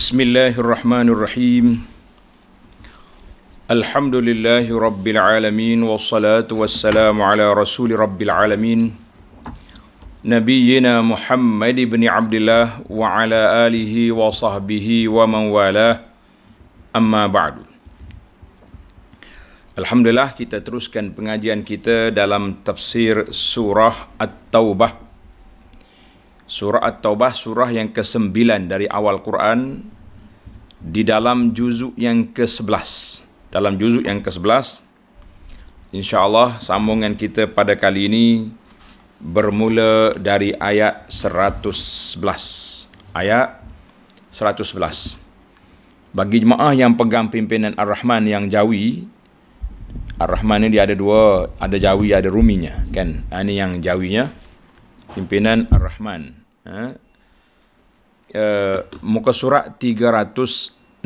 Bismillahirrahmanirrahim. Alhamdulillahi rabbil alamin, wassalatu wassalamu ala rasuli rabbil alamin, Nabiyyina Muhammad ibn Abdillah wa ala alihi wa sahbihi wa man walah. Amma ba'du. Alhamdulillah, kita teruskan pengajian kita dalam tafsir surah At-Taubah. Surah At-Taubah, surah yang ke-9 dari awal Quran, di dalam juzuk yang ke-11. Dalam juzuk yang ke-11, insya-Allah sambungan kita pada kali ini bermula dari ayat 111. Ayat 111. Bagi jemaah yang pegang pimpinan Ar-Rahman yang Jawi, Ar-Rahman ni dia ada dua, ada Jawi, ada Ruminya, kan? Ini yang Jawinya, pimpinan Ar-Rahman. Muka surat 369.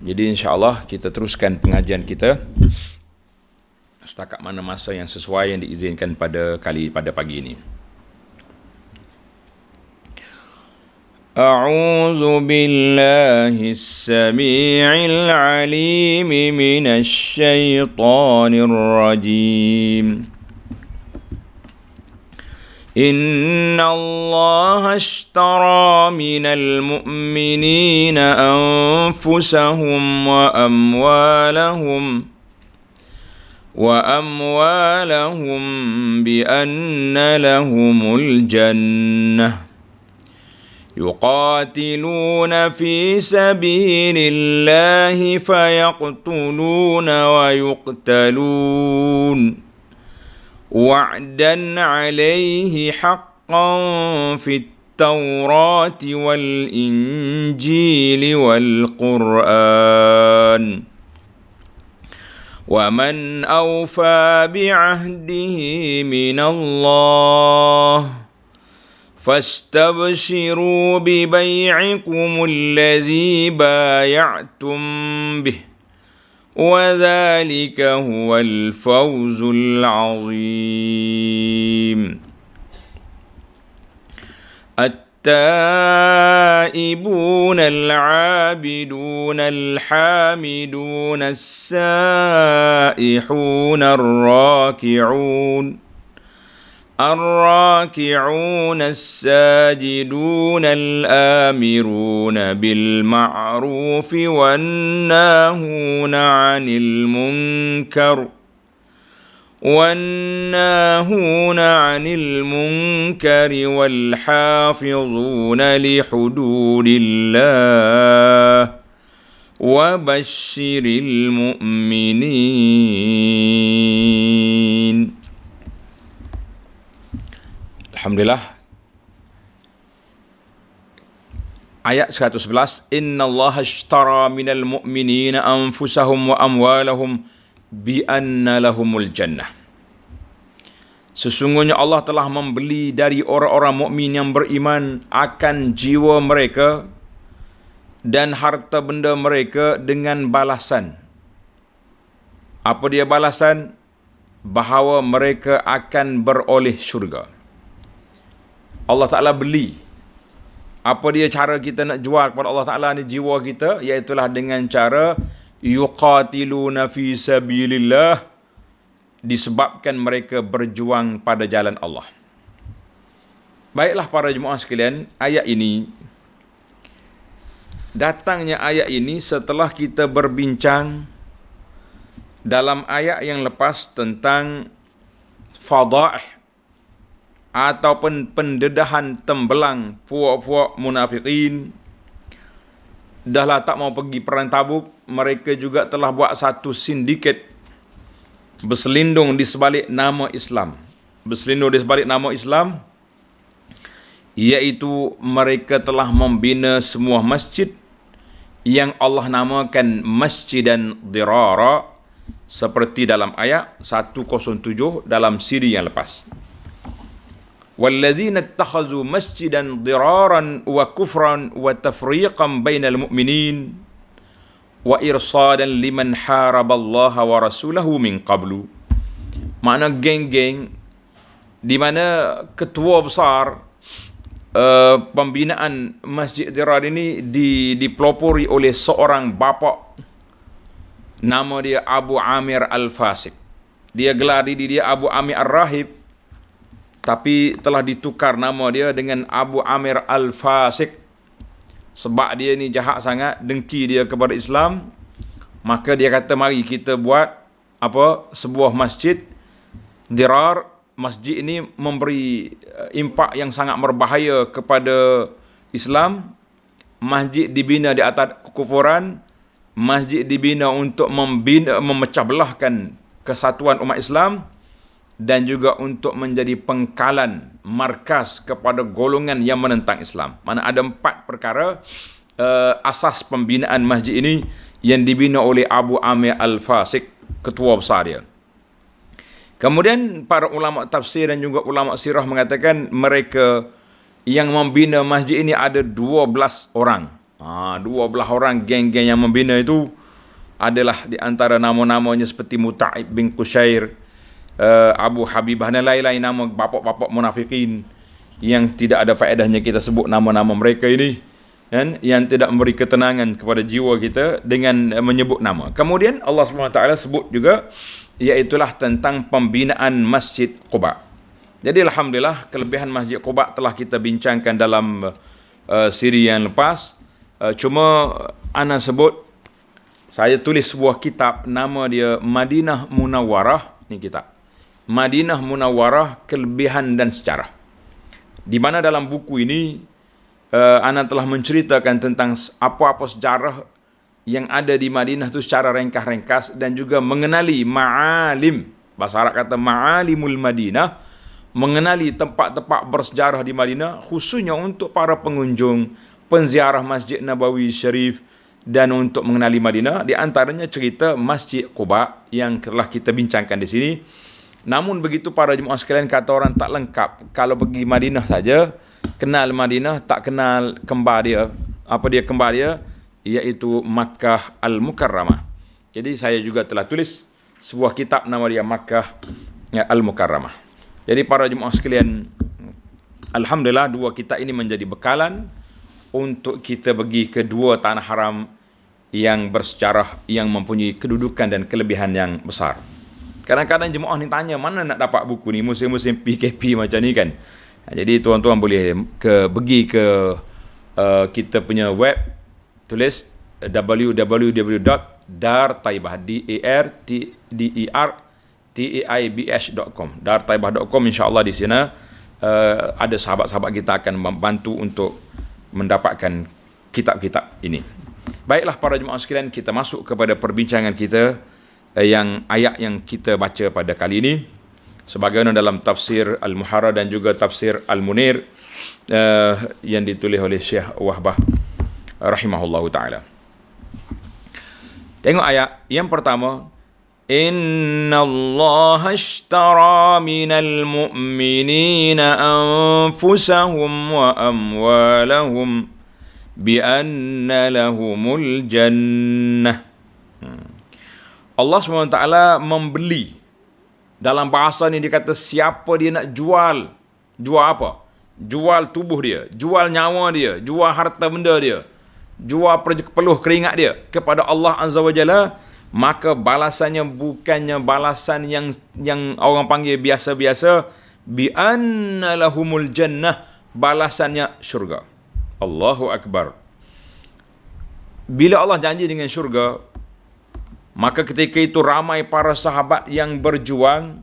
Jadi insya-Allah kita teruskan pengajian kita setakat mana masa yang sesuai yang diizinkan pada pagi ini. A'udzu billahis samii'il 'aliim minasy syaithaanir rajiim. إن الله اشترى من المؤمنين أنفسهم وأموالهم بأن لهم الجنة يقاتلون في سبيل الله فيقتلون ويقتلون وعدا عليه حقا في التوراة والإنجيل والقرآن ومن أوفى بعهده من الله فاستبشروا ببيعكم الذي بايعتم به وذلك هو الفوز العظيم. التائبون العابدون الحامدون السائحون الراكعون الساجدون الآمرون بالمعروف والناهون عن المنكر والحافظون لحدود الله وبشر المؤمنين. Alhamdulillah. Ayat 111, Innallaha ashtara minal mu'minina anfusahum wa amwalahum bi anna lahumul jannah. Sesungguhnya Allah telah membeli dari orang-orang mukmin yang beriman akan jiwa mereka dan harta benda mereka dengan balasan. Apa dia balasan? Bahawa mereka akan beroleh syurga. Allah Ta'ala beli. Apa dia cara kita nak jual kepada Allah Ta'ala ni jiwa kita? Iaitulah dengan cara yuqatiluna fi sabilillah, disebabkan mereka berjuang pada jalan Allah. Baiklah para jemaah sekalian, datangnya ayat ini setelah kita berbincang dalam ayat yang lepas tentang fadaih ataupun pendedahan tembelang puak-puak munafikin. Dahlah tak mau pergi perang Tabuk, mereka juga telah buat satu sindiket berselindung di sebalik nama Islam. Iaitu mereka telah membina sebuah masjid yang Allah namakan Masjidan Dirara, seperti dalam ayat 107 dalam siri yang lepas. وَالَّذِينَ اتَّخَذُوا مَسْجِدًا ضِرَارًا وَكُفْرًا وَتَفْرِيقًا بَيْنَ الْمُؤْمِنِينَ وَإِرْصَادًا لِمَنْ حَارَبَ اللَّهَ وَرَسُولَهُ مِنْ قَبْلُ. Makna geng-geng di mana ketua besar pembinaan Masjid Dirar ini dipelopori oleh seorang bapa, nama dia Abu Amir Al-Fasik. Dia gelar diri dia Abu Amir Ar-Rahib, tapi telah ditukar nama dia dengan Abu Amir Al-Fasik sebab dia ni jahat sangat, dengki dia kepada Islam. Maka dia kata, mari kita buat sebuah masjid Dirar. Masjid ini memberi impak yang sangat berbahaya kepada Islam. Masjid dibina di atas kekufuran. Masjid dibina untuk memecah belahkan kesatuan umat Islam, dan juga untuk menjadi pengkalan markas kepada golongan yang menentang Islam. Mana ada 4 perkara asas pembinaan masjid ini yang dibina oleh Abu Amir Al-Fasik, ketua besar dia. Kemudian para ulama tafsir dan juga ulama sirah mengatakan mereka yang membina masjid ini ada 12 orang. 12 orang geng-geng yang membina itu adalah di antara nama-namanya seperti Muta'ib bin Qushair, Abu Habibah dan lain-lain nama bapak-bapak munafikin yang tidak ada faedahnya kita sebut nama-nama mereka ini, kan, yang tidak memberi ketenangan kepada jiwa kita dengan menyebut nama. Kemudian Allah SWT sebut juga, iaitulah tentang pembinaan Masjid Quba. Jadi alhamdulillah kelebihan Masjid Quba telah kita bincangkan dalam siri yang lepas. Cuma ana sebut, saya tulis sebuah kitab, nama dia Madinah Munawwarah. Ni kitab Madinah Munawwarah, Kelebihan dan Sejarah, di mana dalam buku ini ana telah menceritakan tentang apa-apa sejarah yang ada di Madinah itu secara ringkas-ringkas, dan juga mengenali ma'alim, bahasa Arab kata ma'alimul Madinah, mengenali tempat-tempat bersejarah di Madinah, khususnya untuk para pengunjung, penziarah Masjid Nabawi Syarif, dan untuk mengenali Madinah. Di antaranya cerita Masjid Quba yang telah kita bincangkan di sini. Namun begitu para jemaah sekalian, kata orang tak lengkap kalau pergi Madinah saja, kenal Madinah, tak kenal kembar dia. Apa dia kembar dia? Iaitu Makkah Al-Mukarramah. Jadi saya juga telah tulis sebuah kitab, nama dia Makkah Al-Mukarramah. Jadi para jemaah sekalian, alhamdulillah 2 kitab ini menjadi bekalan untuk kita pergi ke 2 tanah haram yang bersejarah, yang mempunyai kedudukan dan kelebihan yang besar. Kadang-kadang jemaah ni tanya, mana nak dapat buku ni musim-musim PKP macam ni kan. Jadi tuan-tuan boleh pergi ke kita punya web, tulis www.dartaibah dartaibah.com, dartaibah.com. insya-Allah di sana ada sahabat-sahabat kita akan membantu untuk mendapatkan kitab-kitab ini. Baiklah para jemaah sekalian, kita masuk kepada perbincangan kita yang ayat yang kita baca pada kali ini, sebagaimana dalam tafsir Al-Muharrar dan juga tafsir Al-Munir yang ditulis oleh Syekh Wahbah rahimahullahu ta'ala. Tengok ayat yang pertama, Inna Allah ashtara minal mu'minina anfusahum wa amwalahum bi anna lahumul jannah. Allah SWT membeli. Dalam bahasa ni dia kata, siapa dia nak jual apa? Jual tubuh dia, jual nyawa dia, jual harta benda dia, jual peluh keringat dia kepada Allah Azza wa Jalla, maka balasannya bukannya balasan yang orang panggil biasa-biasa, bi anna lahumul jannah, balasannya syurga. Allahu Akbar. Bila Allah janji dengan syurga, maka ketika itu ramai para sahabat yang berjuang,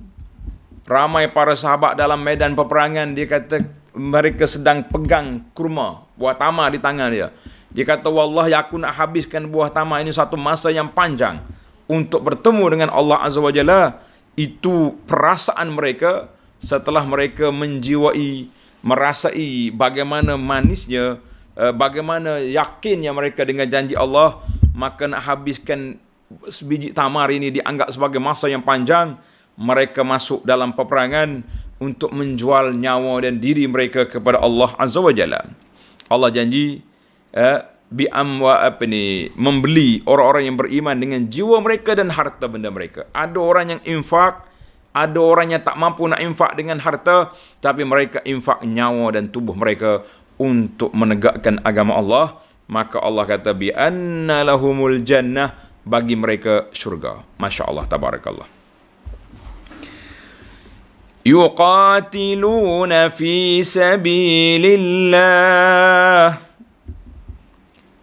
ramai para sahabat dalam medan peperangan, dia kata mereka sedang pegang kurma, buah tamar di tangan dia. Dia kata, wallahi aku nak habiskan buah tamar ini satu masa yang panjang untuk bertemu dengan Allah Azza wa Jalla. Itu perasaan mereka setelah mereka menjiwai, merasai bagaimana manisnya, bagaimana yakinnya mereka dengan janji Allah, maka nak habiskan sebiji tamar ini dianggap sebagai masa yang panjang. Mereka masuk dalam peperangan untuk menjual nyawa dan diri mereka kepada Allah Azza wa Jalla. Allah janji membeli orang-orang yang beriman dengan jiwa mereka dan harta benda mereka. Ada orang yang infak, ada orang yang tak mampu nak infak dengan harta, tapi mereka infak nyawa dan tubuh mereka untuk menegakkan agama Allah, maka Allah kata bi anna lahumul jannah, bagi mereka syurga. Masya Allah, tabarakallah. Yuqatiluna fi sabilillah.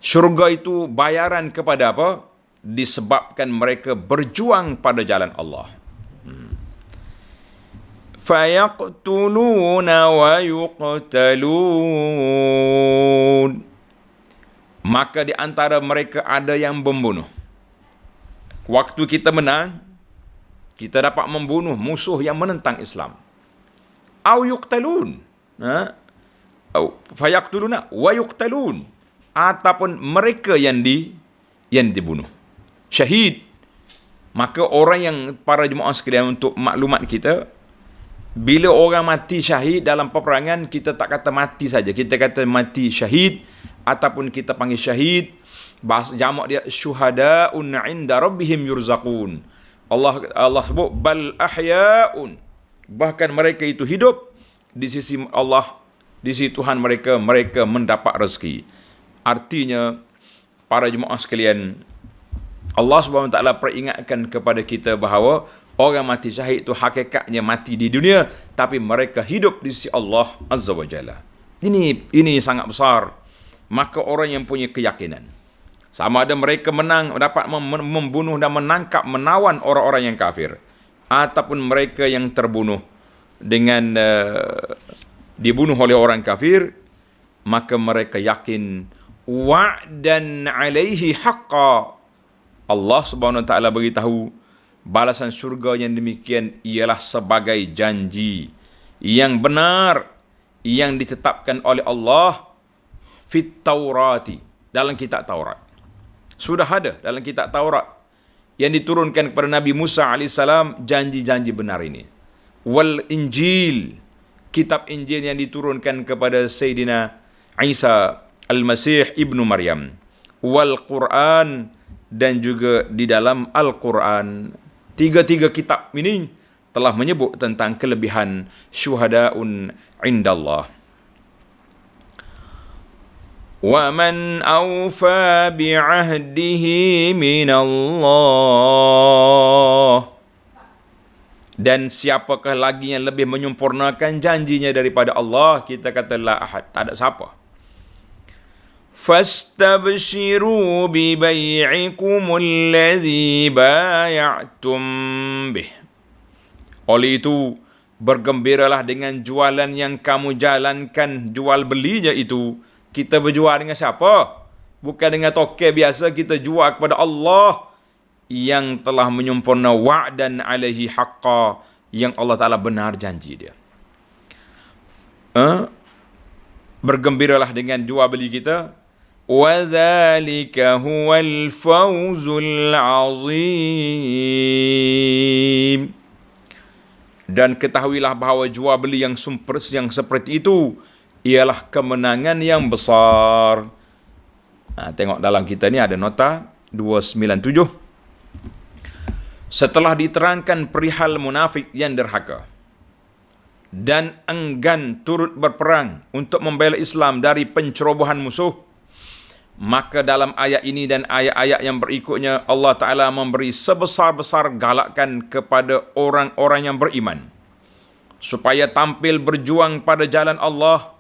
Syurga itu bayaran kepada apa? Disebabkan mereka berjuang pada jalan Allah. Fayaqtuluna wa yuqtalun. Maka di antara mereka ada yang membunuh. Waktu kita menang, kita dapat membunuh musuh yang menentang Islam. Au yuqtalun. Fayaqtuluna wa yuqtalun. Ataupun mereka yang dibunuh. Syahid. Maka orang yang, para jemaah sekalian, untuk maklumat kita, bila orang mati syahid dalam peperangan, kita tak kata mati saja, kita kata mati syahid, ataupun kita panggil syahid, bahasa jamak dia syuhadaun 'inda rabbihim yurzaqun. Allah sebut bal ahya'un, bahkan mereka itu hidup di sisi Allah, di sisi Tuhan mereka mendapat rezeki. Artinya, para jemaah sekalian, Allah Subhanahu Wa Taala peringatkan kepada kita bahawa orang mati syahid itu hakikatnya mati di dunia, tapi mereka hidup di sisi Allah Azza wa Jalla. Ini sangat besar. Maka orang yang punya keyakinan, sama ada mereka menang, dapat membunuh dan menangkap, menawan orang-orang yang kafir, ataupun mereka yang terbunuh dengan dibunuh oleh orang kafir, maka mereka yakin wa'dan 'alaihi haqqan. Allah Subhanahu Wa Taala beritahu balasan syurga yang demikian ialah sebagai janji yang benar yang ditetapkan oleh Allah fit Taurati, dalam kitab Taurat. Sudah ada dalam kitab Taurat yang diturunkan kepada Nabi Musa alaihissalam janji-janji benar ini. Wal Injil, kitab Injil yang diturunkan kepada Sayyidina Isa Al-Masih Ibnu Maryam. Wal Quran, dan juga di dalam Al-Quran. Tiga-tiga kitab ini telah menyebut tentang kelebihan syuhadaun indallah. Wa man awfa bi'ahdihi minallah. Dan siapakah lagi yang lebih menyempurnakan janjinya daripada Allah? Kita kata la ahad, tak ada siapa. Fastabshiru bi bai'ikumul ladzi bay'atum bih. Oleh itu, bergembiralah dengan jualan yang kamu jalankan, jual belinya itu. Kita berjual dengan siapa? Bukan dengan toke biasa, kita jual kepada Allah yang telah menyempurna wa'dan alaihi haqqa, yang Allah Ta'ala benar janji dia. Bergembiralah dengan jual beli kita. وَذَلِكَ هُوَ الْفَوْزُ الْعَظِيمُ. Dan ketahuilah bahawa jual beli yang seperti itu ialah kemenangan yang besar. Tengok dalam kita ni ada nota 297. Setelah diterangkan perihal munafik yang derhaka dan enggan turut berperang untuk membela Islam dari pencerobohan musuh, maka dalam ayat ini dan ayat-ayat yang berikutnya Allah Ta'ala memberi sebesar-besar galakan kepada orang-orang yang beriman supaya tampil berjuang pada jalan Allah,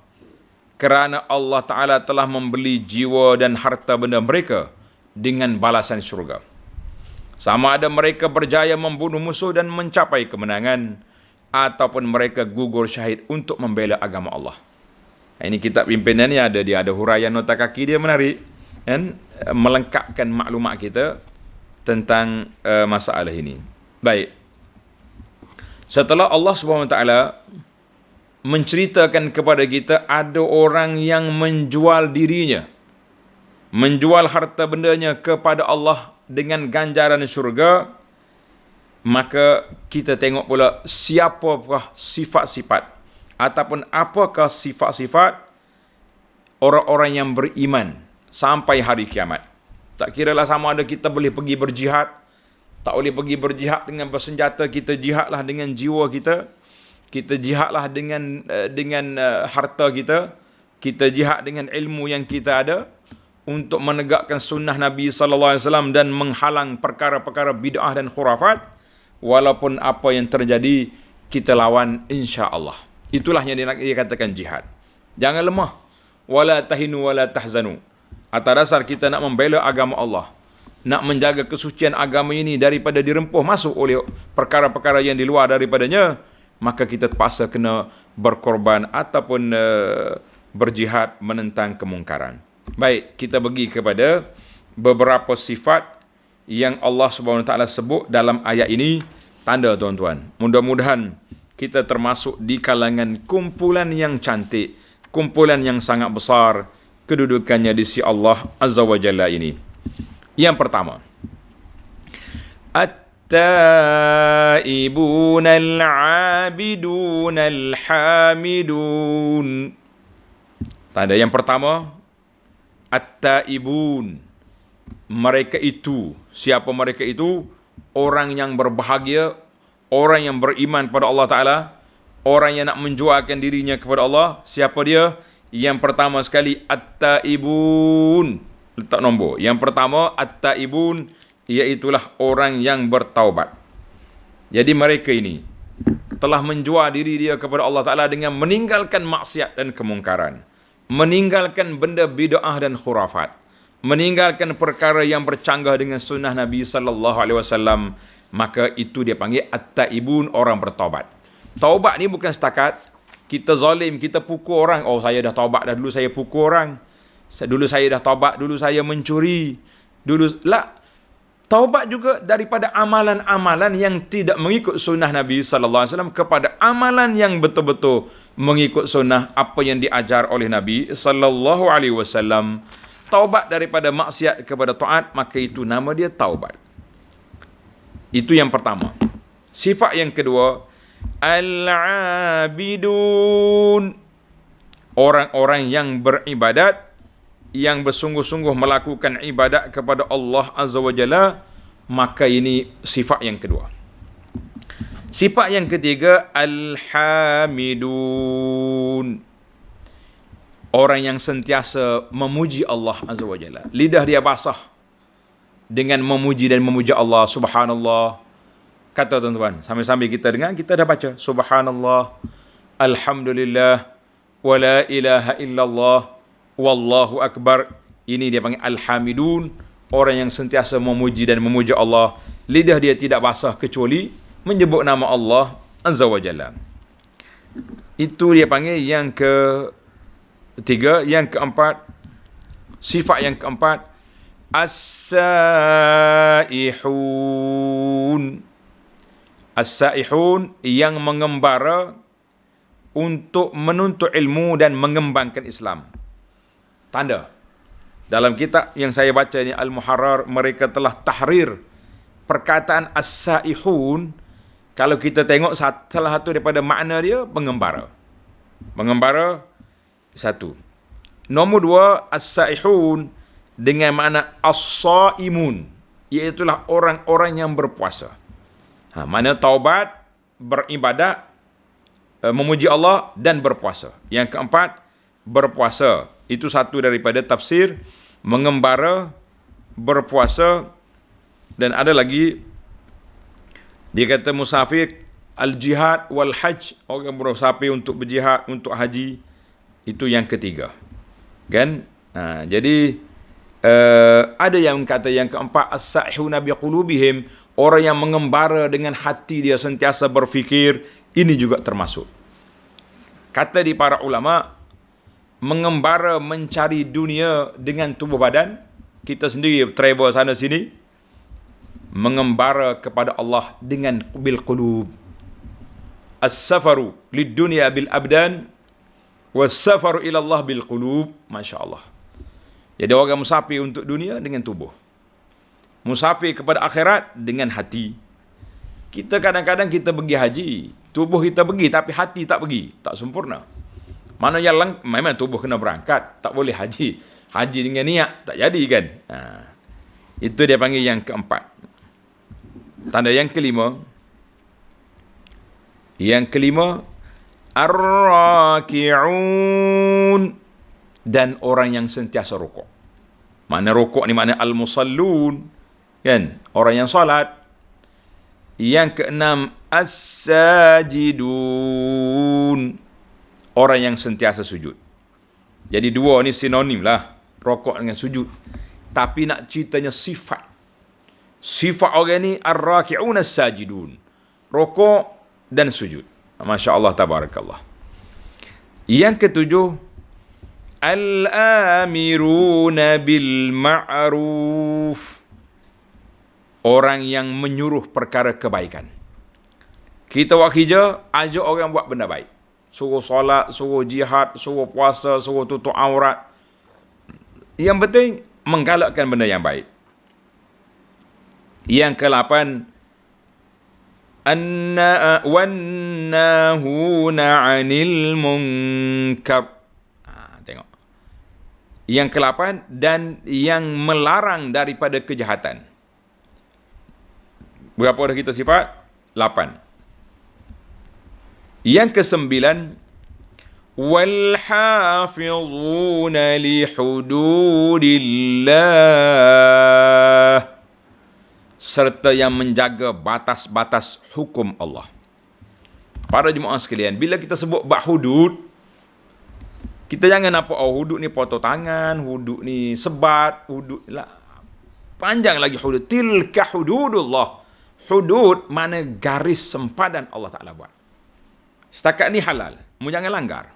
kerana Allah Ta'ala telah membeli jiwa dan harta benda mereka dengan balasan syurga. Sama ada mereka berjaya membunuh musuh dan mencapai kemenangan, ataupun mereka gugur syahid untuk membela agama Allah. Ini kitab pimpinan ni ada huraian nota kaki dia menarik, kan, melengkapkan maklumat kita tentang masalah ini. Baik. Setelah Allah SWT menceritakan kepada kita ada orang yang menjual dirinya, menjual harta bendanya kepada Allah dengan ganjaran syurga, maka kita tengok pula siapakah sifat-sifat ataupun apakah sifat-sifat orang-orang yang beriman sampai hari kiamat. Tak kiralah sama ada kita boleh pergi berjihad, tak boleh pergi berjihad dengan bersenjata, kita jihadlah dengan jiwa kita, kita jihadlah dengan harta kita, kita jihad dengan ilmu yang kita ada untuk menegakkan sunnah Nabi sallallahu alaihi wasallam dan menghalang perkara-perkara bid'ah dan khurafat. Walaupun apa yang terjadi, kita lawan insya-Allah. Itulah yang dikatakan jihad. Jangan lemah. Wala tahinu wala tahzanu. Atas dasar kita nak membela agama Allah, nak menjaga kesucian agama ini daripada dirempuh masuk oleh perkara-perkara yang di luar daripadanya, maka kita terpaksa kena berkorban ataupun berjihad menentang kemungkaran. Baik, kita pergi kepada beberapa sifat yang Allah Subhanahu Wa Taala sebut dalam ayat ini. Tanda tuan-tuan, mudah-mudahan kita termasuk di kalangan kumpulan yang cantik, kumpulan yang sangat besar kedudukannya di sisi Allah Azza wa Jalla ini. Yang pertama, at-taibun al-abidun al-hamidun. Tanda yang pertama, at-taibun. Mereka itu, siapa mereka itu? Orang yang berbahagia, orang yang beriman pada Allah Ta'ala, orang yang nak menjualkan dirinya kepada Allah. Siapa dia? Yang pertama sekali, at-taibun. Letak nombor. Yang pertama, at-taibun, iaitulah orang yang bertaubat. Jadi mereka ini telah menjual diri dia kepada Allah Ta'ala dengan meninggalkan maksiat dan kemungkaran, meninggalkan benda bid'ah dan khurafat, meninggalkan perkara yang bercanggah dengan sunnah Nabi sallallahu alaihi wasallam, maka itu dia panggil at-taibun, orang bertaubat. Taubat ni bukan setakat kita zalim, kita pukul orang. Oh, saya dah taubat dah, dulu saya pukul orang. Dulu saya dah taubat, dulu saya mencuri. Taubat juga daripada amalan-amalan yang tidak mengikut sunnah Nabi sallallahu alaihi wasallam kepada amalan yang betul-betul mengikut sunnah apa yang diajar oleh Nabi sallallahu alaihi wasallam. Taubat daripada maksiat kepada taat, maka itu nama dia taubat. Itu yang pertama. Sifat yang kedua, al-abidun. Orang-orang yang beribadat, yang bersungguh-sungguh melakukan ibadat kepada Allah Azza wa Jalla, maka ini sifat yang kedua. Sifat yang ketiga, al-hamidun. Orang yang sentiasa memuji Allah Azza wa Jalla. Lidah dia basah dengan memuji dan memuja Allah. Subhanallah. Kata tuan-tuan, sambil-sambil kita dengar, kita dah baca. Subhanallah, alhamdulillah, wa la ilaha illallah, wallahu akbar. Ini dia panggil al-hamidun. Orang yang sentiasa memuji dan memuja Allah. Lidah dia tidak basah kecuali menyebut nama Allah Azza wa Jalla. Itu dia panggil yang ketiga. Yang keempat, sifat yang keempat, as-saihun. As-saihun, yang mengembara untuk menuntut ilmu dan mengembangkan Islam. Tanda dalam kitab yang saya baca ni, Al-Muharrar, mereka telah tahrir perkataan as-saihun. Kalau kita tengok salah satu daripada makna dia, pengembara. Mengembara, satu. Nombor dua, as-saihun dengan makna as-saimun, iaitulah orang-orang yang berpuasa. Mana taubat, beribadat, memuji Allah dan berpuasa. Yang keempat, berpuasa. Itu satu daripada tafsir mengembara, berpuasa. Dan ada lagi, dia kata musafir, al-jihad wal hajj, orang bersafir untuk berjihad, untuk haji. Itu yang ketiga. Kan? Jadi ada yang kata yang keempat, as-saihuna biqulubihim, orang yang mengembara dengan hati dia, sentiasa berfikir. Ini juga termasuk. Kata di para ulama, mengembara mencari dunia dengan tubuh badan, kita sendiri travel sana sini. Mengembara kepada Allah dengan bil qulub. As-safaru lid dunya bil abdan, was-safaru ila Allah bil qulub. Masya-Allah. Jadi orang musafir untuk dunia dengan tubuh, musafir kepada akhirat dengan hati. Kita kadang-kadang kita pergi haji, tubuh kita pergi tapi hati tak pergi, tak sempurna. Mana yang memang tubuh kena berangkat, tak boleh haji. Haji dengan niat tak jadi kan. Itu dia panggil yang keempat. Tanda yang kelima. Yang kelima, ar-raki'un. dan orang yang sentiasa rukuk. Makna rukuk ni makna al-musallun, kan? Orang yang salat. Yang keenam, as-sajidun, orang yang sentiasa sujud. Jadi dua ni sinonim lah, rukuk dengan sujud. Tapi nak ceritanya sifat. Sifat orang ni ar-raki'un as-sajidun, rukuk dan sujud. Masya Allah, tabarakallah. Yang ketujuh, al-amiruna bil ma'ruf, orang yang menyuruh perkara kebaikan. Kita buat kerja, ajak orang buat benda baik. Suruh solat, suruh jihad, suruh puasa, suruh tutup aurat. Yang penting, menggalakkan benda yang baik. Yang ke-8, wannahuna 'anil munkar. Tengok. Yang ke-8, dan yang melarang daripada kejahatan. Berapa dah kita sifat? 8. Yang ke-9, wal hafizuna li hududillah, serta yang menjaga batas-batas hukum Allah. Para jemaah sekalian, bila kita sebut bab hudud, kita jangan nampak hudud ni potong tangan, hudud ni sebat, hudud lah. Panjang lagi hudud. Tilka hududullah. Hudud mana garis sempadan Allah Ta'ala buat. Setakat ni halal, kamu jangan langgar.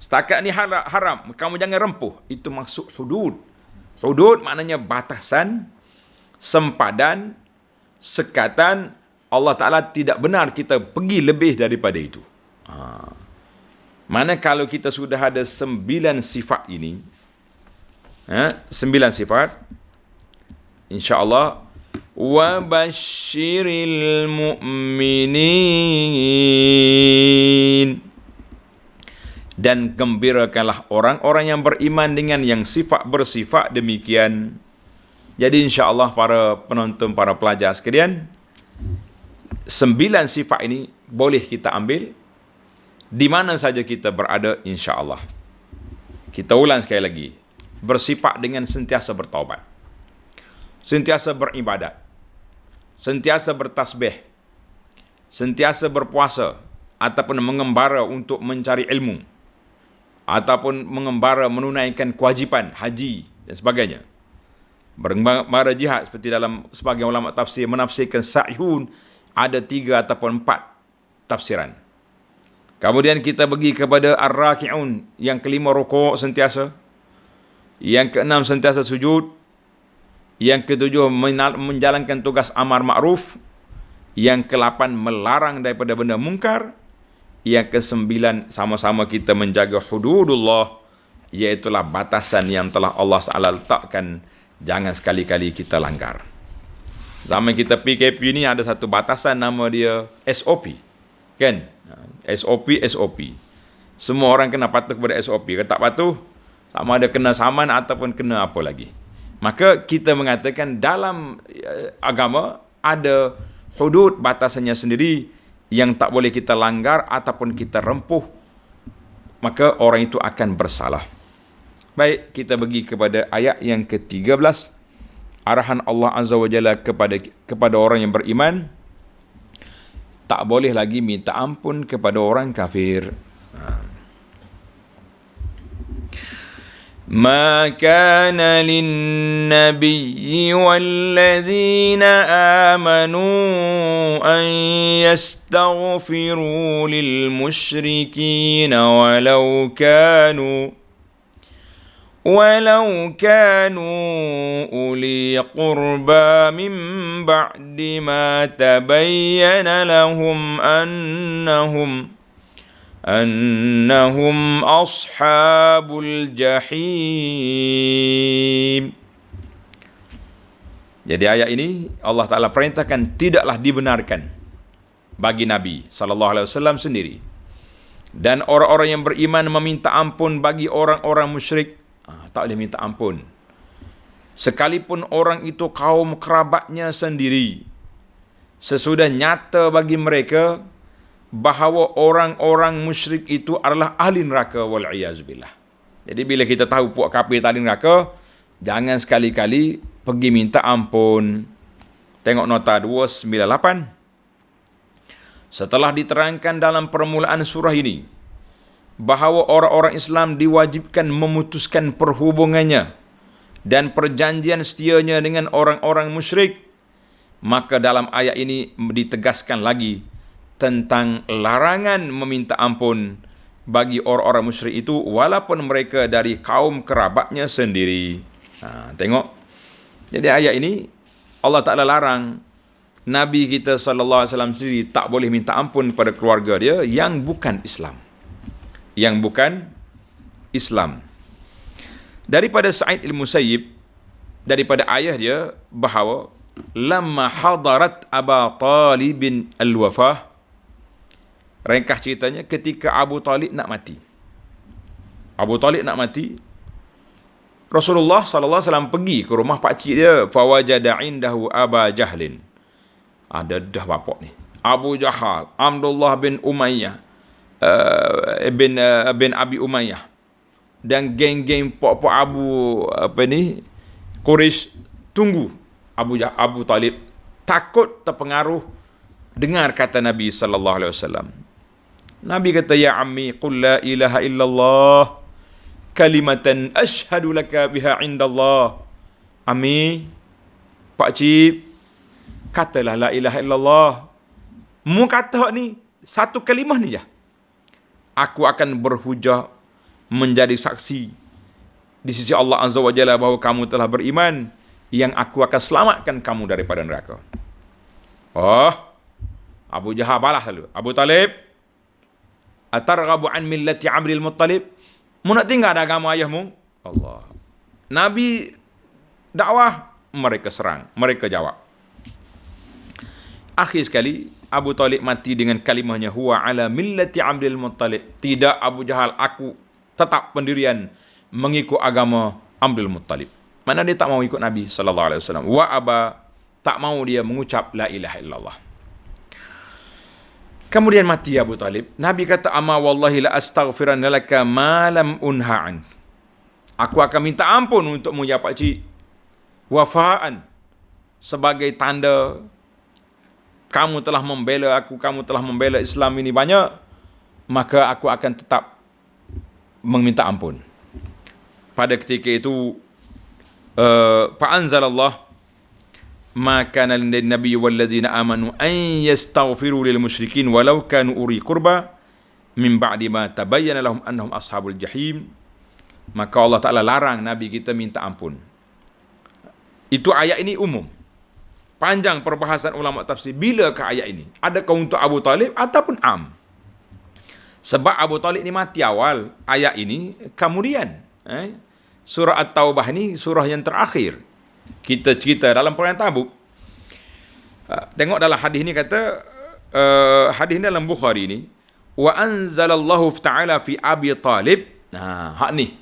Setakat ni haram, kamu jangan rempuh. Itu maksud hudud. Hudud maknanya batasan, sempadan, sekatan. Allah Ta'ala tidak benar kita pergi lebih daripada itu. Mana kalau kita sudah ada 9 sifat ini, 9 sifat, insya-Allah, wa basyiril mu'minin, dan gembirakanlah orang-orang yang beriman dengan yang bersifat demikian. Jadi insya-Allah para penonton, para pelajar sekalian, 9 sifat ini boleh kita ambil di mana saja kita berada, insya-Allah. Kita ulang sekali lagi. Bersifat dengan sentiasa bertaubat, sentiasa beribadat, sentiasa bertasbih, sentiasa berpuasa, ataupun mengembara untuk mencari ilmu, ataupun mengembara menunaikan kewajipan haji dan sebagainya. Bergembara jihad, seperti dalam sebagian ulama tafsir menafsirkan sa'yun ada 3 ataupun 4 tafsiran. Kemudian kita pergi kepada ar-raki'un, yang kelima rukuk sentiasa, yang keenam sentiasa sujud, yang ketujuh menjalankan tugas amar ma'ruf, yang ke-8 melarang daripada benda mungkar, yang ke-9 sama-sama kita menjaga hududullah, iaitulah batasan yang telah Allah SWT letakkan, jangan sekali-kali kita langgar. Zaman kita PKP ni ada satu batasan, nama dia SOP, kan? SOP. Semua orang kena patuh kepada SOP. Kalau tak patuh, sama ada kena saman ataupun kena apa lagi. Maka kita mengatakan dalam agama ada hudud, batasannya sendiri yang tak boleh kita langgar ataupun kita rempuh, maka orang itu akan bersalah. Baik, kita pergi kepada ayat yang ke-13. Arahan Allah Azza wa Jalla kepada orang yang beriman, tak boleh lagi minta ampun kepada orang kafir. ما كان للنبي والذين آمنوا أن يستغفروا للمشركين ولو كانوا أولي قربى من بعد ما تبين لهم أنهم أصحاب الجحيم. Jadi ayat ini Allah Ta'ala perintahkan tidaklah dibenarkan bagi Nabi SAW sendiri dan orang-orang yang beriman meminta ampun bagi orang-orang musyrik. Tak boleh minta ampun, sekalipun orang itu kaum kerabatnya sendiri, sesudah nyata bagi mereka bahawa orang-orang musyrik itu adalah ahli neraka, wal'iyazubillah. Jadi bila kita tahu puak kafir tadi neraka, jangan sekali-kali pergi minta ampun. Tengok nota 298. Setelah diterangkan dalam permulaan surah ini bahawa orang-orang Islam diwajibkan memutuskan perhubungannya dan perjanjian setianya dengan orang-orang musyrik, maka dalam ayat ini ditegaskan lagi tentang larangan meminta ampun bagi orang-orang musyrik itu walaupun mereka dari kaum kerabatnya sendiri. Tengok. Jadi ayat ini Allah Ta'ala larang Nabi kita sallallahu alaihi wasallam sendiri tak boleh minta ampun kepada keluarga dia yang bukan Islam. Yang bukan Islam. Daripada Sa'id al-Musayyib, daripada ayah dia bahawa lamma hadarat Aba Talib al-wafah, ringkas ceritanya ketika Abu Talib nak mati. Abu Talib nak mati, Rasulullah sallallahu alaihi wasallam pergi ke rumah pakcik dia, fawajada indahu Aba Jahlin. Ada dah bapak ni. Abu Jahal, Abdullah bin Umayyah, bin Abi Umayyah dan geng-geng pok-pok Abu Quraisy tunggu Abu Talib, takut terpengaruh dengar kata Nabi sallallahu alaihi wasallam. Nabi kata, ya ammi qul la ilaha illallah kalimatan ashhadu laka biha indallah. Ammi, pak cip, katalah la ilaha illallah. Mu kata ni satu kalimah ni je, aku akan berhujah menjadi saksi di sisi Allah Azza wa Jalla bahawa kamu telah beriman, yang aku akan selamatkan kamu daripada neraka. Oh, Abu Jahal balas lalu, Abu Talib, atarghabu an millati Abdul Muttalib? Mu nak tinggal ada agama ayahmu? Allah. Nabi dakwah, mereka serang, mereka jawab. Akhir sekali Abu Talib mati dengan kalimahnya, huwa ala millati Abdul Muttalib. Tidak Abu Jahal, aku tetap pendirian mengikut agama Abdul Muttalib. Mana dia tak mau ikut Nabi sallallahu alaihi wasallam. Wa aba, tak mau dia mengucap la ilaha illallah. Kemudian mati Abu Talib. Nabi kata, ama wallahi la astaghfiranna laka ma lam unha'an. Aku akan minta ampun untukmu ya pak cik, wafaan, sebagai tanda kamu telah membela aku, kamu telah membela Islam ini banyak, maka aku akan tetap meminta ampun. Pada ketika itu fa'anzalallah ma kana lin nabiy wal ladzina amanu an yastaghfiru lil musyrikin walau kanu uri qurba min ba'di ma tabayyana lahum annahum ashabul jahim. Maka Allah Ta'ala larang Nabi kita minta ampun. Itu ayat ini umum. Panjang perbahasan ulama tafsir, bilakah ayat ini? Adakah untuk Abu Talib ataupun am? Sebab Abu Talib ni mati awal, ayat ini kemudian. Surah At-Taubah ni surah yang terakhir kita cerita dalam perang Tabuk. Tengok dalam hadis ni kata, hadis ni dalam Bukhari ni, wa anzalallahu ta'ala fi Abi Talib. Hak ni.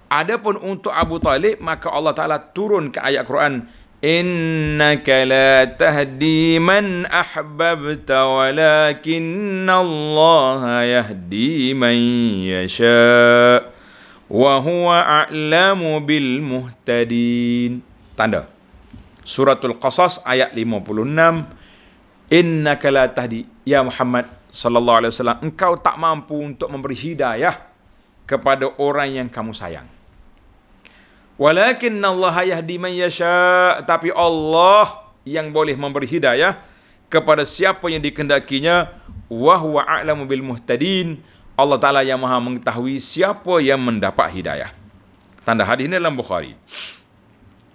Adapun untuk Abu Talib, maka Allah Ta'ala turun ke ayat Quran, innaka la tahdi man ahbabta walakinna Allah yahdi man yasha wa huwa a'lamu bil muhtadin. Tanda Suratul Qasas ayat 56, innaka la tahdi, ya Muhammad sallallahu alaihi wasallam, engkau tak mampu untuk memberi hidayah kepada orang yang kamu sayang. Walakinna Allah yahdi man yasha, tapi Allah yang boleh memberi hidayah kepada siapa yang dikehendakinya. Wa huwa a'lamu bil muhtadin, Allah Ta'ala yang maha mengetahui siapa yang mendapat hidayah. Tanda hadis ini dalam Bukhari.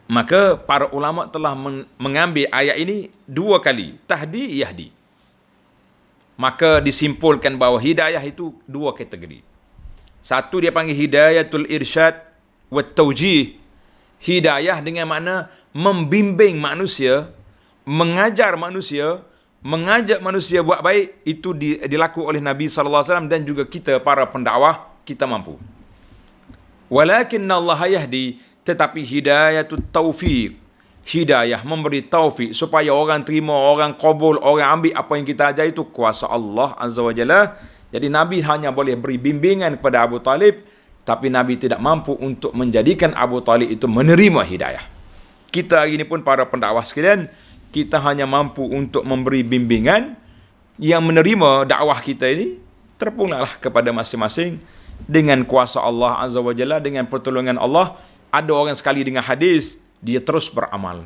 Maka para ulama telah mengambil ayat ini dua kali, tahdi yahdi. Maka disimpulkan bahawa hidayah itu dua kategori. Satu dia panggil hidayatul irsyad wa taujih, hidayah dengan makna membimbing manusia, mengajar manusia, mengajak manusia buat baik. Itu dilakukan oleh Nabi sallallahu alaihi wasallam dan juga kita para pendakwah, kita mampu. Walakinna Allah yahdi, tetapi hidayatut taufiq, hidayah memberi taufik supaya orang terima, orang qabul, orang ambil apa yang kita ajar, itu kuasa Allah Azza wa Jalla. Jadi Nabi hanya boleh beri bimbingan kepada Abu Talib tapi Nabi tidak mampu untuk menjadikan Abu Talib itu menerima hidayah. Kita hari ini pun para pendakwah sekalian, kita hanya mampu untuk memberi bimbingan. Yang menerima dakwah kita ini terpulanglah kepada masing-masing dengan kuasa Allah Azza wa Jalla, dengan pertolongan Allah. Ada orang sekali dengar hadis, dia terus beramal.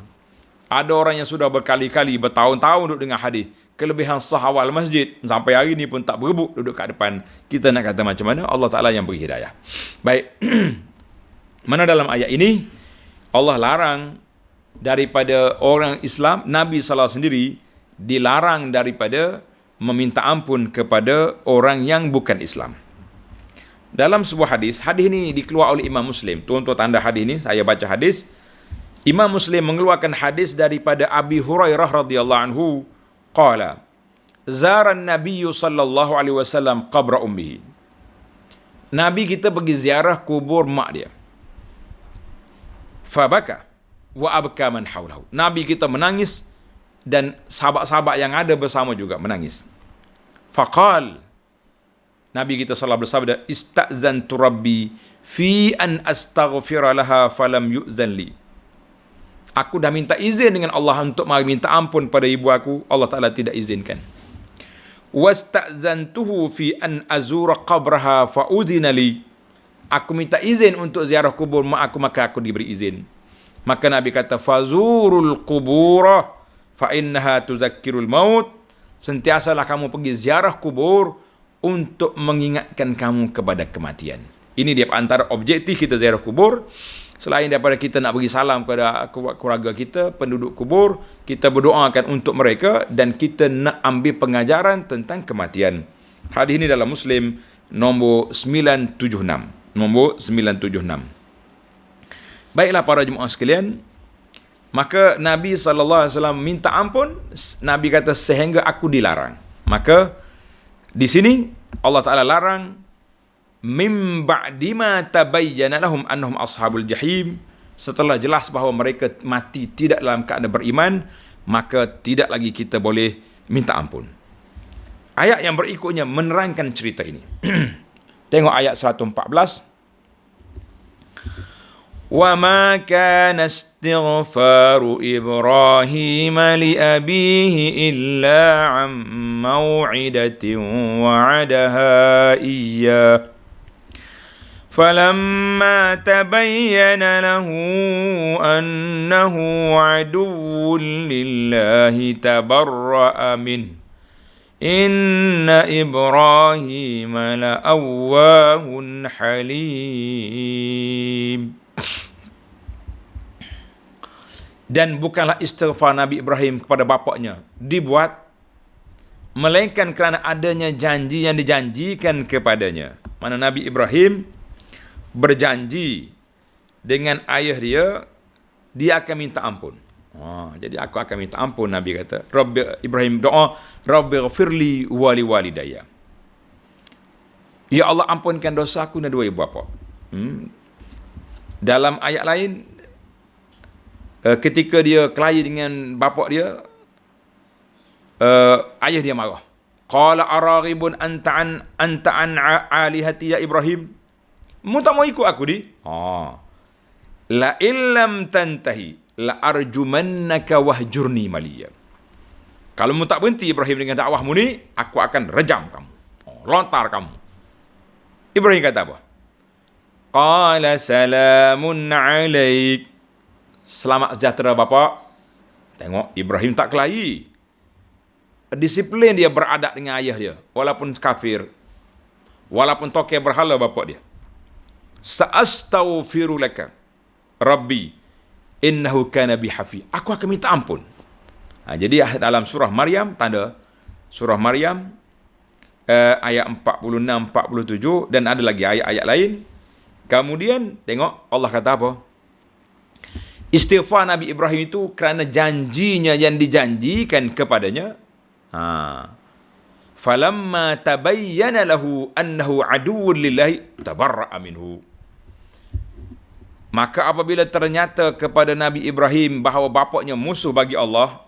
Ada orang yang sudah berkali-kali, bertahun-tahun duduk dengar hadis, kelebihan sahawal masjid, sampai hari ini pun tak berebut duduk kat depan. Kita nak kata macam mana? Allah Ta'ala yang beri hidayah. Baik, mana dalam ayat ini Allah larang daripada orang Islam, Nabi SAW sendiri dilarang daripada meminta ampun kepada orang yang bukan Islam. Dalam sebuah hadis ini dikeluarkan oleh Imam Muslim. Tuan-tuan tanda hadis ini, saya baca hadis. Imam Muslim mengeluarkan hadis daripada Abi Hurairah radhiyallahu anhu, qala, zara an-nabiy sallallahu alaihi wasallam qabra ummihi. Nabi kita pergi ziarah kubur mak dia. Fabaka wa abka man hawlahu. Nabi kita menangis dan sahabat-sahabat yang ada bersama juga menangis. Faqal, Nabi kita salah bersabda, istazantu rabbi fi an astaghfira laha falam yu'zan li. Aku dah minta izin dengan Allah untuk minta ampun pada ibu aku, Allah Ta'ala tidak izinkan. Wastazantuhu fi an azura qabraha fa udhina li. Aku minta izin untuk ziarah kubur mak aku, maka aku diberi izin. Maka Nabi kata, fazurul qubura fa innaha tuzakkirul maut. Sentiasalah kamu pergi ziarah kubur untuk mengingatkan kamu kepada kematian. Ini dia antara objektif kita ziarah kubur. Selain daripada kita nak bagi salam kepada keluarga kita, penduduk kubur, kita berdoakan untuk mereka dan kita nak ambil pengajaran tentang kematian. Hadis ini dalam Muslim nombor 976. Nombor 976. Baiklah para jemaah sekalian, maka Nabi SAW minta ampun. Nabi kata sehingga aku dilarang. Maka di sini Allah Ta'ala larang, mim ba'di ma tabayyana lahum annahum ashabul jahim. Setelah jelas bahawa mereka mati tidak dalam keadaan beriman, maka tidak lagi kita boleh minta ampun. Ayat yang berikutnya menerangkan cerita ini. Tengok ayat 114. وَمَا كَانَ اسْتِغْفَارُ إِبْرَاهِيمَ لِأَبِيهِ إِلَّا عَنْ مَوْعِدَةٍ وَعَدَهَا إِيَّاهُ فَلَمَّا تَبَيَّنَ لَهُ أَنَّهُ عَدُوٌّ لِلَّهِ تَبَرَّأَ مِنْهُ Inna Ibrahim la'awwahun halim. Dan bukanlah istighfar Nabi Ibrahim kepada bapaknya dibuat melainkan kerana adanya janji yang dijanjikan kepadanya. Mana Nabi Ibrahim berjanji dengan ayah dia akan minta ampun. Jadi aku akan minta ampun, Nabi kata. Ibrahim doa, Rabbi ghafirli wali walidayya. Ya Allah, ampunkan dosa aku dan dua ibu bapa. Dalam ayat lain, ketika dia kelahi dengan bapa dia, ayah dia marah. Qala araghibun anta an alihati ya Ibrahim. Mu tak mau ikut aku di? La illam tantahi la arjumannaka wahjurni maliya. Kalau mu tak berhenti Ibrahim dengan dakwahmu ni, aku akan rejam kamu, lontar kamu. Ibrahim kata apa? Qala salamun alaik. Selamat sejahtera bapa. Tengok, Ibrahim tak kelahi. Disiplin dia beradab dengan ayah dia, walaupun kafir, walaupun tokeh berhala bapa dia. Sa'astaghfiru laka Rabbi innahu kana bi hafi. Aku akan minta ampun. Jadi dalam surah Maryam, tanda surah Maryam ayat 46 47 dan ada lagi ayat-ayat lain. Kemudian tengok Allah kata apa? Istighfar Nabi Ibrahim itu kerana janjinya yang dijanjikan kepadanya. Falamma tabayyana lahu annahu aduwwun lillahi tabarra'a minhu. Maka apabila ternyata kepada Nabi Ibrahim bahawa bapaknya musuh bagi Allah,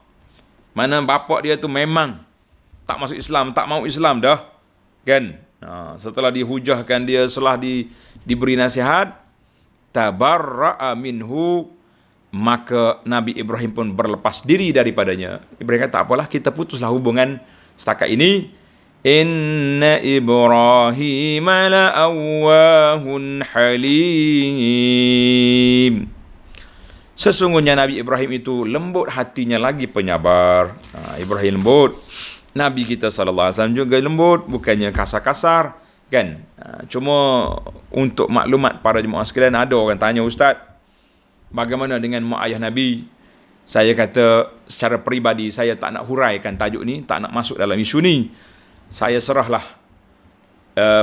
mana bapak dia tu memang tak masuk Islam, tak mau Islam dah, kan? Setelah dihujahkan dia, setelah diberi nasihat, tabarra'a minhu, maka Nabi Ibrahim pun berlepas diri daripadanya. Ibrahim kata, tak apalah, kita putuslah hubungan setakat ini. Inna Ibrahim la'awwahun halim. Sesungguhnya Nabi Ibrahim itu lembut hatinya lagi penyabar. Ibrahim lembut. Nabi kita SAW juga lembut, bukannya kasar-kasar, kan? Cuma untuk maklumat para jemaah sekalian, ada orang tanya, Ustaz, bagaimana dengan mak ayah Nabi? Saya kata secara peribadi, saya tak nak huraikan tajuk ni, tak nak masuk dalam isu ni. Saya serahlah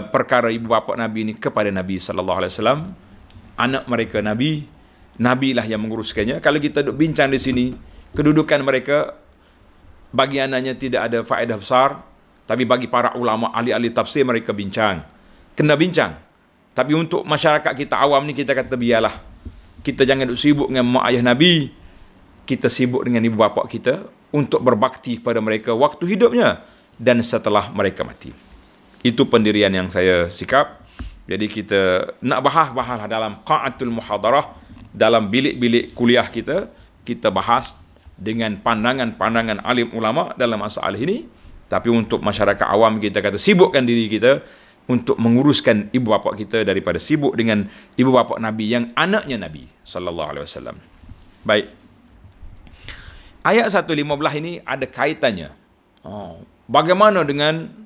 perkara ibu bapa Nabi ni kepada Nabi SAW. Anak mereka Nabi, Nabi lah yang menguruskannya. Kalau kita duduk bincang di sini, kedudukan mereka bagi anaknya tidak ada faedah besar, tapi bagi para ulama ahli-ahli tafsir mereka bincang. Kena bincang. Tapi untuk masyarakat kita awam ni, kita kata biarlah. Kita jangan duduk sibuk dengan mak ayah Nabi. Kita sibuk dengan ibu bapa kita untuk berbakti kepada mereka waktu hidupnya dan setelah mereka mati. Itu pendirian yang saya sikap. Jadi kita nak bahas dalam qa'atul muhadarah, dalam bilik-bilik kuliah kita bahas dengan pandangan-pandangan alim ulama dalam masalah ini. Tapi untuk masyarakat awam, kita kata sibukkan diri kita untuk menguruskan ibu bapa kita daripada sibuk dengan ibu bapa Nabi yang anaknya Nabi sallallahu alaihi wasallam. Baik. Ayat 115 ini ada kaitannya. Bagaimana dengan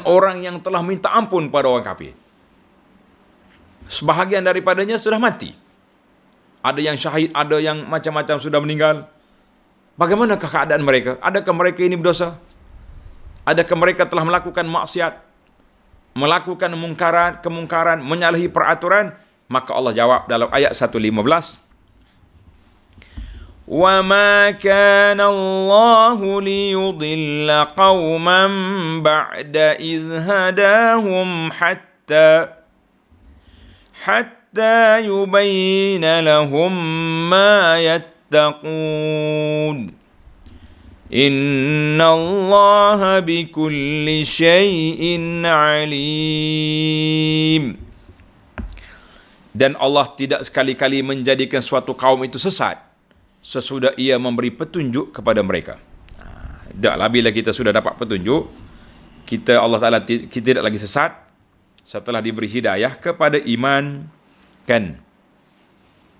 orang yang telah minta ampun pada orang kafir? Sebahagian daripadanya sudah mati. Ada yang syahid, ada yang macam-macam sudah meninggal. Bagaimanakah keadaan mereka? Adakah mereka ini berdosa? Adakah mereka telah melakukan maksiat, melakukan kemungkaran, menyalahi peraturan? Maka Allah jawab dalam ayat 115. وَمَا كَانَ اللَّهُ لِيُضِلَّ قَوْمًا بَعْدَ إِذْ هَدَاهُمْ حَتَّى يُبَيِّنَ لَهُم مَّا يَتَّقُونَ إِنَّ اللَّهَ بِكُلِّ شَيْءٍ عَلِيمٌ. Dan Allah tidak sekali-kali menjadikan suatu kaum itu sesat sesudah ia memberi petunjuk kepada mereka. Taklah, bila kita sudah dapat petunjuk, Allah Ta'ala kita tidak lagi sesat setelah diberi hidayah kepada iman, kan?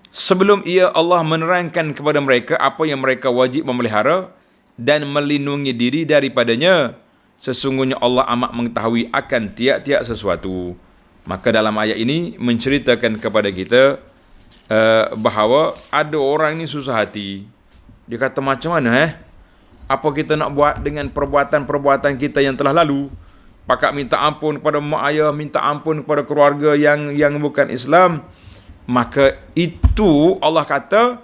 Sebelum ia, Allah menerangkan kepada mereka apa yang mereka wajib memelihara dan melindungi diri daripadanya. Sesungguhnya Allah amat mengetahui akan tiap-tiap sesuatu. Maka dalam ayat ini menceritakan kepada kita bahawa ada orang ni susah hati. Dia kata, macam mana apa kita nak buat dengan perbuatan-perbuatan kita yang telah lalu? Pakat minta ampun kepada mak ayah, minta ampun kepada keluarga yang bukan Islam. Maka itu Allah kata,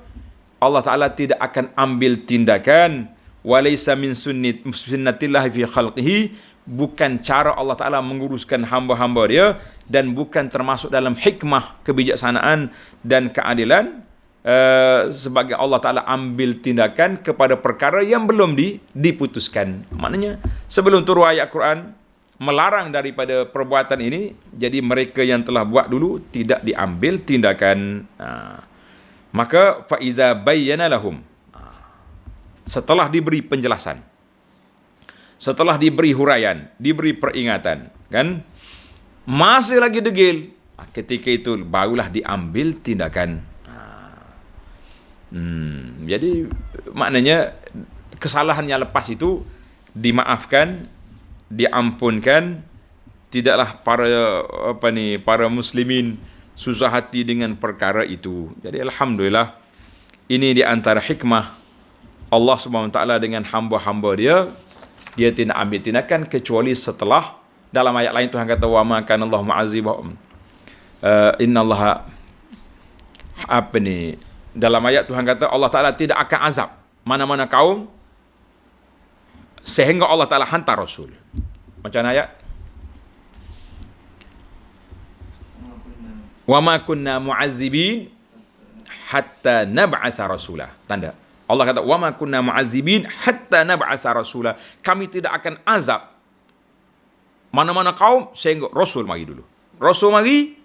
Allah Ta'ala tidak akan ambil tindakan. Walaysa min sunnatillahi fi khalqihi, bukan cara Allah Ta'ala menguruskan hamba-hamba dia, dan bukan termasuk dalam hikmah, kebijaksanaan dan keadilan sebagai Allah Ta'ala ambil tindakan kepada perkara yang belum diputuskan. Maknanya sebelum turun ayat Quran melarang daripada perbuatan ini, jadi mereka yang telah buat dulu tidak diambil tindakan. Maka faiza bayyana lahum, setelah diberi penjelasan, setelah diberi huraian, diberi peringatan, kan, masih lagi degil, ketika itu barulah diambil tindakan. Jadi maknanya kesalahan yang lepas itu dimaafkan, diampunkan. Tidaklah para muslimin susah hati dengan perkara itu. Jadi alhamdulillah, ini di antara hikmah Allah SWT dengan hamba-hamba dia tidak ambil tindakan kecuali setelah. Dalam ayat lain Tuhan kata, wa ma kana Allahu mu'azzibahum innallaha dalam ayat Tuhan kata Allah Ta'ala tidak akan azab mana-mana kaum sehingga Allah Ta'ala hantar Rasul. Macam mana ayat? Wa ma kunna mu'azzibin hatta nab'asa rasulah. Tanda. Allah kata, wa ma kunna mu'azzibin hatta nab'asa rasulah. Kami tidak akan azab Mana-mana kaum, saya ikut Rasul mari dulu. Rasul mari,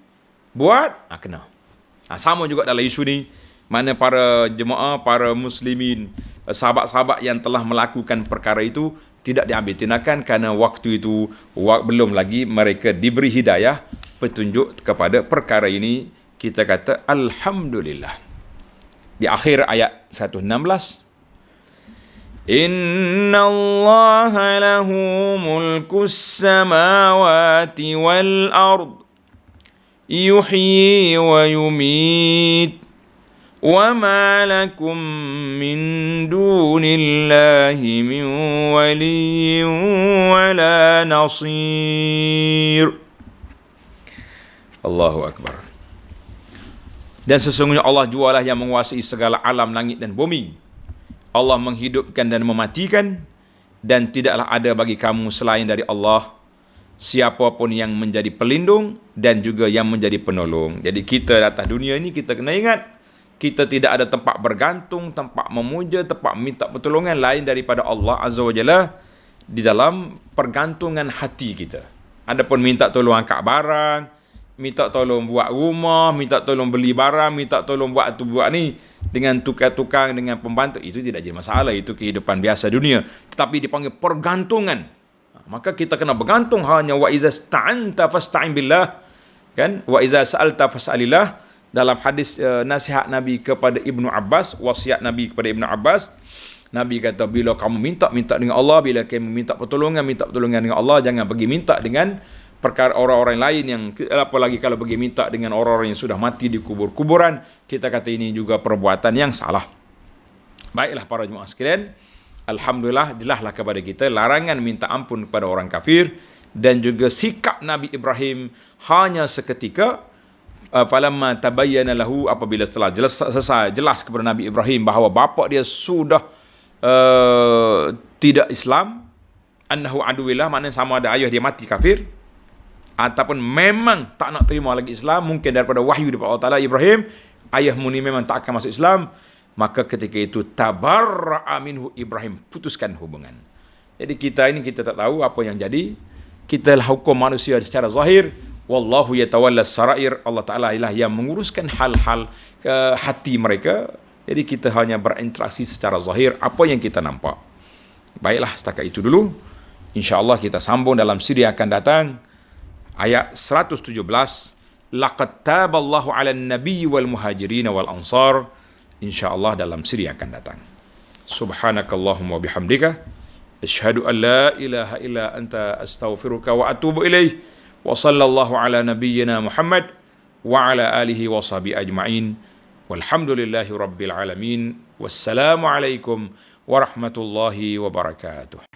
buat, kena. Sama juga dalam isu ni, mana para jemaah, para muslimin, sahabat-sahabat yang telah melakukan perkara itu, tidak diambil tindakan kerana waktu itu belum lagi mereka diberi hidayah, petunjuk kepada perkara ini. Kita kata Alhamdulillah. Di akhir ayat 116, Inna Allah lahu mulkus samawati wal ard yuhyi wa yumit wa ma lakum min dunillahi min waliyyin wa la nasir. Allahu Akbar. Dan sesungguhnya Allah jualah yang menguasai segala alam langit dan bumi. Allah menghidupkan dan mematikan, dan tidaklah ada bagi kamu selain dari Allah siapapun yang menjadi pelindung dan juga yang menjadi penolong. Jadi kita di atas dunia ini, kita kena ingat, kita tidak ada tempat bergantung, tempat memuja, tempat minta pertolongan lain daripada Allah Azza wa Jalla di dalam pergantungan hati kita. Adapun minta tolong angkat barang, minta tolong buat rumah, minta tolong beli barang, minta tolong buat tu buat ni dengan tukang-tukang, dengan pembantu, itu tidak jadi masalah, itu kehidupan biasa dunia. Tetapi dipanggil pergantungan. Maka kita kena bergantung hanya wa iza sta'anta fasta'in billah, kan? Wa iza sa'alta fas'alillah. Dalam hadis nasihat Nabi kepada Ibnu Abbas, wasiat Nabi kepada Ibnu Abbas, Nabi kata, bila kamu minta dengan Allah, bila kamu minta pertolongan dengan Allah, jangan pergi minta dengan perkara orang-orang lain yang, apalagi kalau pergi minta dengan orang-orang yang sudah mati di kubur-kuburan. Kita kata ini juga perbuatan yang salah. Baiklah para jemaah sekalian, Alhamdulillah jelaslah kepada kita larangan minta ampun kepada orang kafir, dan juga sikap Nabi Ibrahim hanya seketika. Falamma tabayyana lahu, apabila setelah jelas kepada Nabi Ibrahim bahawa bapa dia sudah tidak Islam, annahu aduwillah, maknanya sama ada ayah dia mati kafir ataupun memang tak nak terima lagi Islam, mungkin daripada wahyu daripada Allah Ta'ala, Ibrahim, ayahmu ni memang tak akan masuk Islam, maka ketika itu tabarra'a minhu, Ibrahim putuskan hubungan. Jadi kita tak tahu apa yang jadi. Kita hukum manusia secara zahir, wallahu yatawalla sarair, Allah Ta'ala ialah yang menguruskan hal-hal hati mereka. Jadi kita hanya berinteraksi secara zahir apa yang kita nampak. Baiklah, setakat itu dulu. InsyaAllah kita sambung dalam siri yang akan datang. Ayat 117, laqad taballahu 'alan nabiy wal muhajirin wal ansar. InsyaAllah dalam siri yang akan datang. Subhanakallahumma wa bihamdika, asyhadu an la ilaha illa anta astaghfiruka wa atubu ilaih. Wa sallallahu ala nabiyyina Muhammad wa ala alihi wa sahbihi ajma'in. Walhamdulillahi rabbil alamin. Wassalamu alaikum warahmatullahi wabarakatuh.